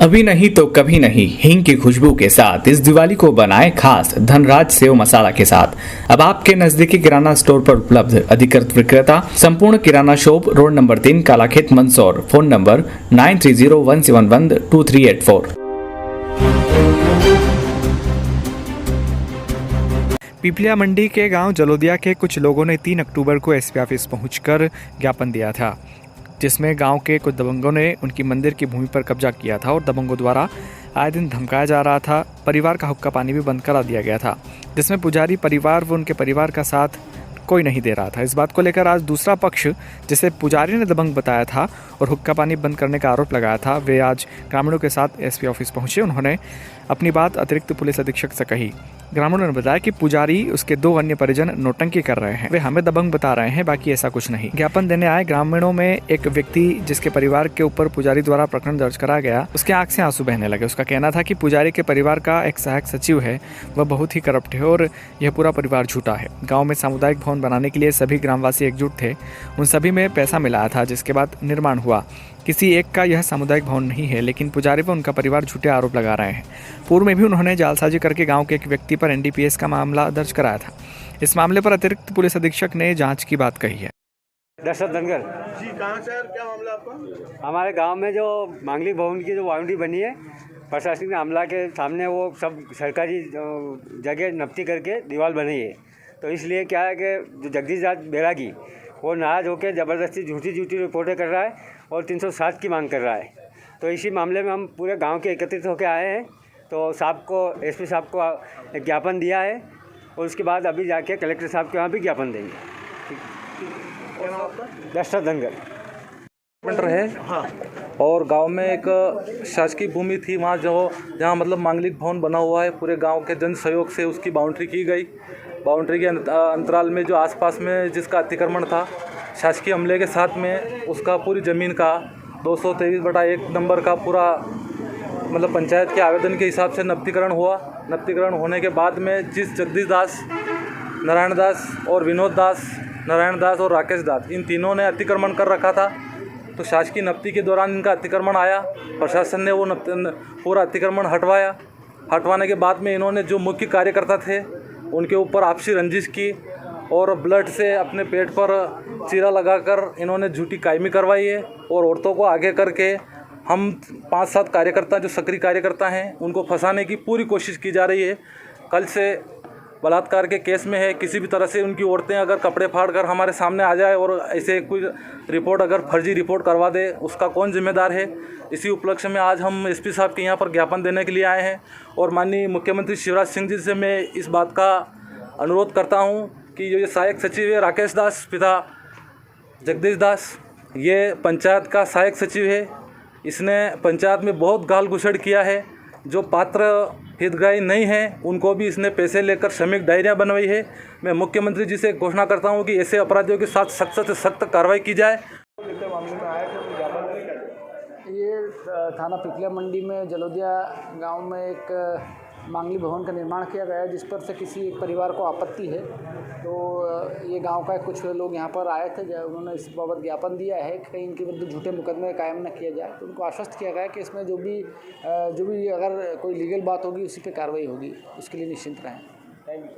अभी नहीं तो कभी नहीं हींग की खुशबू के साथ इस दिवाली को बनाएं खास धनराज सेव मसाला के साथ। अब आपके नजदीकी किराना स्टोर पर उपलब्ध। अधिकृत विक्रेता संपूर्ण किराना shop, road number 3, Kalakhet, Mandsaur. Phone number 9301712384। Piplia Mandi के गांव जलोदिया के कुछ लोगों ने 3 अक्टूबर को एसपी ऑफिस पहुंचकर ज्ञापन दिया था, जिसमें गांव के कुछ दबंगों ने उनकी मंदिर की भूमि पर कब्जा किया था और दबंगों द्वारा आए दिन धमकाया जा रहा था। परिवार का हुक्का पानी भी बंद करा दिया गया था, जिसमें पुजारी परिवार व उनके परिवार का साथ कोई नहीं दे रहा था। इस बात को लेकर आज दूसरा पक्ष, जिसे पुजारी ने दबंग बताया था और हुक्का पानी बंद करने का आरोप लगाया था, वे आज ग्रामीणों के साथ एसपी ऑफिस पहुंचे। उन्होंने अपनी बात अतिरिक्त पुलिस अधीक्षक से कही। ग्रामीणों ने बताया कि पुजारी उसके 2 अन्य परिजन नौटंकी कर रहे हैं, वे हमें दबंग बता रहे हैं, बाकी ऐसा कुछ नहीं। ज्ञापन देने आए ग्रामीणों में एक व्यक्ति, जिसके परिवार के ऊपर पुजारी द्वारा प्रकरण दर्ज करा गया, उसके आंख से आंसू बहने लगे। उसका कहना था कि पुजारी के परिवार का एक सहायक सचिव है, वह बहुत ही करप्ट है और यह पूरा परिवार झूठा है। गाँव में सामुदायिक भवन बनाने के लिए सभी ग्रामवासी एकजुट थे, उन सभी में पैसा मिलाया था, जिसके बाद निर्माण हुआ। किसी एक का यह सामुदायिक भवन नहीं है, लेकिन पुजारी व उनका परिवार झूठे आरोप लगा रहे हैं। पूर्व में भी उन्होंने जालसाजी करके गांव के एक व्यक्ति पर एनडीपीएस का मामला दर्ज कराया था। इस मामले पर अतिरिक्त पुलिस अधीक्षक ने जांच की बात कही है। दशरथ धनगर जी, कहाँ से क्या मामला आपका? हमारे गांव में जो मांगलिक भवन की जो बाउंड्री बनी है, प्रशासनिक अमला के सामने वो सब सरकारी जगह नपती करके दीवार बनी है। तो इसलिए क्या है कि जो जगदीश राज बैरागी वो नाराज़ होकर ज़बरदस्ती झूठी रिपोर्टें कर रहा है और 307 की मांग कर रहा है। तो इसी मामले में हम पूरे गांव के एकत्रित होकर आए हैं। तो साहब को, एसपी साहब को एक ज्ञापन दिया है और उसके बाद अभी जाके कलेक्टर साहब के वहाँ भी ज्ञापन देंगे। दशरथ धनगर है। हाँ। और गांव में एक शासकीय भूमि थी, वहाँ जहाँ मतलब मांगलिक भवन बना हुआ है, पूरे गांव के जन सहयोग से उसकी बाउंड्री की गई। बाउंड्री के अंतराल में जो आसपास में जिसका अतिक्रमण था, शासकीय अमले के साथ में उसका पूरी ज़मीन का 223/1 नंबर का पूरा मतलब पंचायत के आवेदन के हिसाब से नब्तीकरण हुआ। नब्तीकरण होने के बाद में जिस जगदीश दास, नारायण दास और विनोद दास, नारायण दास और राकेश दास, इन तीनों ने अतिक्रमण कर रखा था। तो शासकीय नब्ती के दौरान इनका अतिक्रमण आया, प्रशासन ने वो पूरा अतिक्रमण हटवाया। हटवाने के बाद में इन्होंने जो मुख्य कार्यकर्ता थे उनके ऊपर आपसी रंजिश की और ब्लड से अपने पेट पर चीरा लगाकर इन्होंने झूठी कायमी करवाई है। और औरतों को आगे करके हम 5-7 कार्यकर्ता जो सक्रिय कार्यकर्ता हैं उनको फंसाने की पूरी कोशिश की जा रही है। कल से बलात्कार के केस में है, किसी भी तरह से उनकी औरतें अगर कपड़े फाड़ कर हमारे सामने आ जाए और ऐसे कोई रिपोर्ट अगर फर्जी रिपोर्ट करवा दे, उसका कौन जिम्मेदार है। इसी उपलक्ष्य में आज हम एसपी साहब के यहाँ पर ज्ञापन देने के लिए आए हैं और माननीय मुख्यमंत्री शिवराज सिंह जी से मैं इस बात का अनुरोध करता हूँ कि जो ये सहायक सचिव है राकेश दास पिता जगदीश दास, ये पंचायत का सहायक सचिव है। इसने पंचायत में बहुत गाल गुसड़ किया है। जो पात्र हितग्राही नहीं हैं उनको भी इसने पैसे लेकर श्रमिक डायरियाँ बनवाई है। मैं मुख्यमंत्री जी से घोषणा करता हूँ कि ऐसे अपराधियों के साथ सख्त से सख्त कार्रवाई की जाए। ये थाना पिपलिया मंडी में जलोदिया गांव में एक मांगलिक भवन का निर्माण किया गया है, जिस पर से किसी एक परिवार को आपत्ति है। तो ये गांव का कुछ लोग यहाँ पर आए थे, उन्होंने इस बाबत ज्ञापन दिया है कि कहीं इनके विरुद्ध झूठे मुकदमे कायम न किया जाए। तो उनको आश्वस्त किया गया है कि इसमें जो भी अगर कोई लीगल बात होगी उसी पे कार्रवाई होगी, उसके लिए निश्चिंत रहें। Thank you.